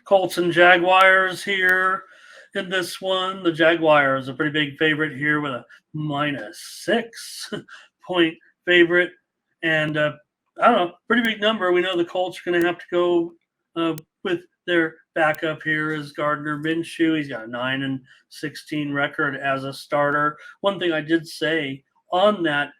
Colts and Jaguars here in this one. The Jaguars a pretty big favorite here with a -6 point favorite, and I don't know, pretty big number. We know the Colts are going to have to go with their backup here is Gardner Minshew. He's got a 9-16 record as a starter. One thing I did say on that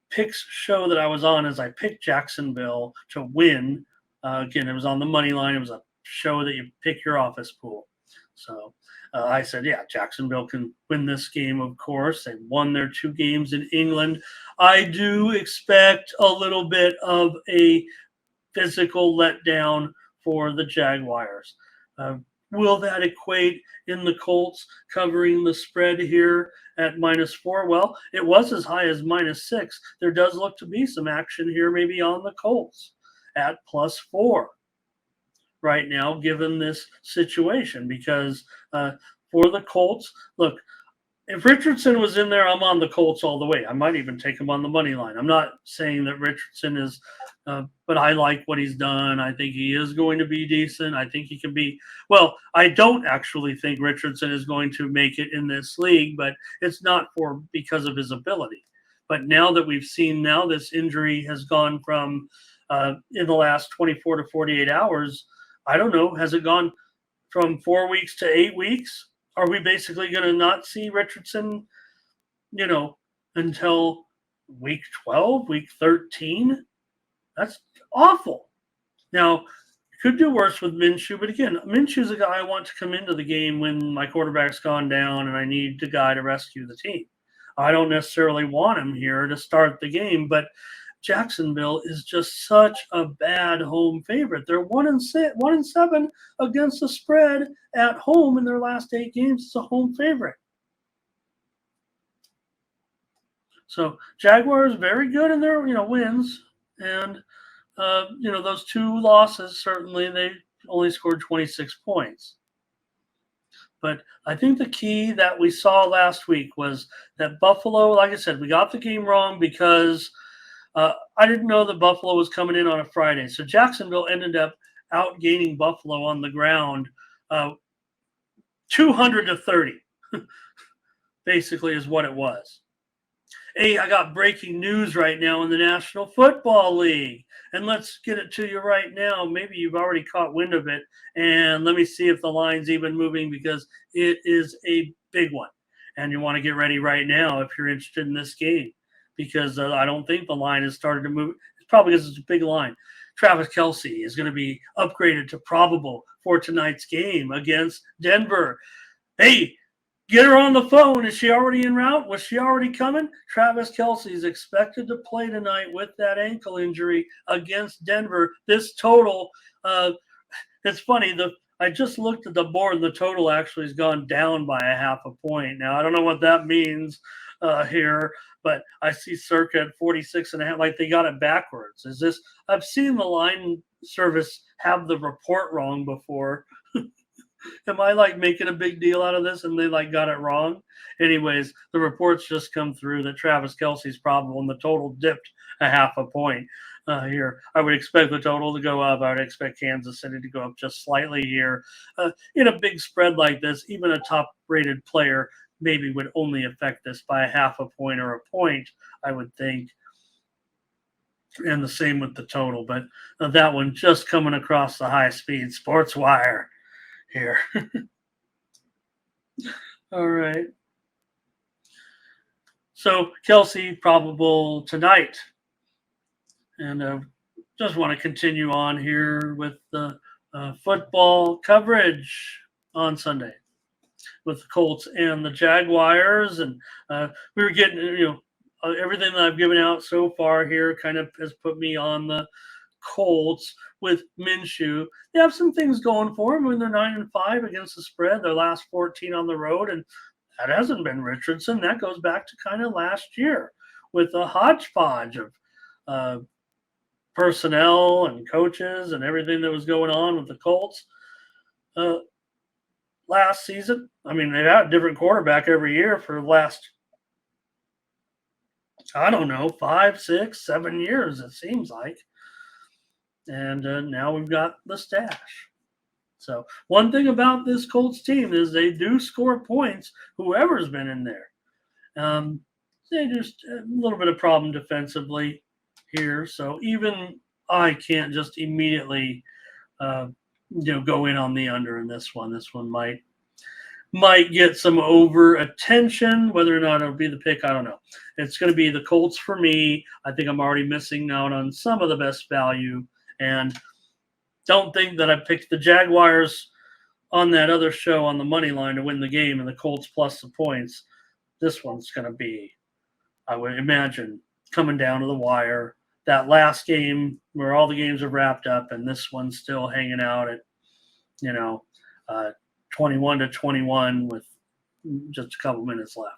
picks show that I was on is I picked Jacksonville to win. Again, it was on the money line. It was a show that you pick your office pool. So I said, yeah, Jacksonville can win this game, of course. They won their 2 games in England. I do expect a little bit of a physical letdown for the Jaguars. Will that equate in the Colts covering the spread here at -4? Well, it was as high as -6. There does look to be some action here, maybe on the Colts at +4 right now, given this situation. Because for the Colts, look, if Richardson was in there, I'm on the Colts all the way. I might even take him on the money line. I'm not saying that Richardson is, but I like what he's done. I think he is going to be decent. I think he can be, well, I don't actually think Richardson is going to make it in this league, but it's not because of his ability. But now that we've seen this injury has gone from in the last 24 to 48 hours, I don't know, has it gone from 4 weeks to 8 weeks? Are we basically going to not see Richardson, until week 12, week 13? That's awful. Now, could do worse with Minshew, but again, Minshew's a guy I want to come into the game when my quarterback's gone down and I need the guy to rescue the team. I don't necessarily want him here to start the game, but Jacksonville is just such a bad home favorite. They're 1-7 against the spread at home in their last 8 games. It's a home favorite. So Jaguars very good in their wins, and those 2 losses, certainly they only scored 26 points. But I think the key that we saw last week was that Buffalo, like I said, we got the game wrong because I didn't know that Buffalo was coming in on a Friday. So Jacksonville ended up outgaining Buffalo on the ground 200-30, basically is what it was. Hey, I got breaking news right now in the National Football League. And let's get it to you right now. Maybe you've already caught wind of it. And let me see if the line's even moving because it is a big one. And you want to get ready right now if you're interested in this game. Because I don't think the line has started to move. It's probably because it's a big line. Travis Kelce is going to be upgraded to probable for tonight's game against Denver. Hey, get her on the phone. Is she already en route? Was she already coming? Travis Kelce is expected to play tonight with that ankle injury against Denver. This total, it's funny. I just looked at the board, and the total actually has gone down by a half a point. Now, I don't know what that means here, but I see circa at 46.5, like they got it backwards. I've seen the line service have the report wrong before. Am I making a big deal out of this and they got it wrong? Anyways, the reports just come through that Travis Kelce's probable and the total dipped a half a point here. I would expect the total to go up. I would expect Kansas City to go up just slightly here. In a big spread like this, even a top-rated player maybe would only affect this by a half a point or a point, I would think. And the same with the total. But that one just coming across the high-speed sports wire here. All right. So Kelce probable tonight. And just want to continue on here with the football coverage on Sunday with the Colts and the Jaguars. And we were getting, everything that I've given out so far here kind of has put me on the Colts with Minshew. They have some things going for them when they're 9-5 against the spread. Their last 14 on the road, and that hasn't been Richardson. That goes back to kind of last year with a hodgepodge of personnel and coaches and everything that was going on with the Colts last season. I mean, they've had a different quarterback every year for the last, 5, 6, 7 years, it seems like. And now we've got the stash. So one thing about this Colts team is they do score points, whoever's been in there. They just a little bit of problem defensively here. So even I can't just immediately, go in on the under in this one. This one might get some over attention. Whether or not it'll be the pick, I don't know. It's going to be the Colts for me. I think I'm already missing out on some of the best value, and don't think that I picked the Jaguars on that other show on the money line to win the game and the Colts plus the points. This one's going to be, I would imagine, coming down to the wire. That last game where all the games are wrapped up, and this one's still hanging out at, 21-21 with just a couple minutes left.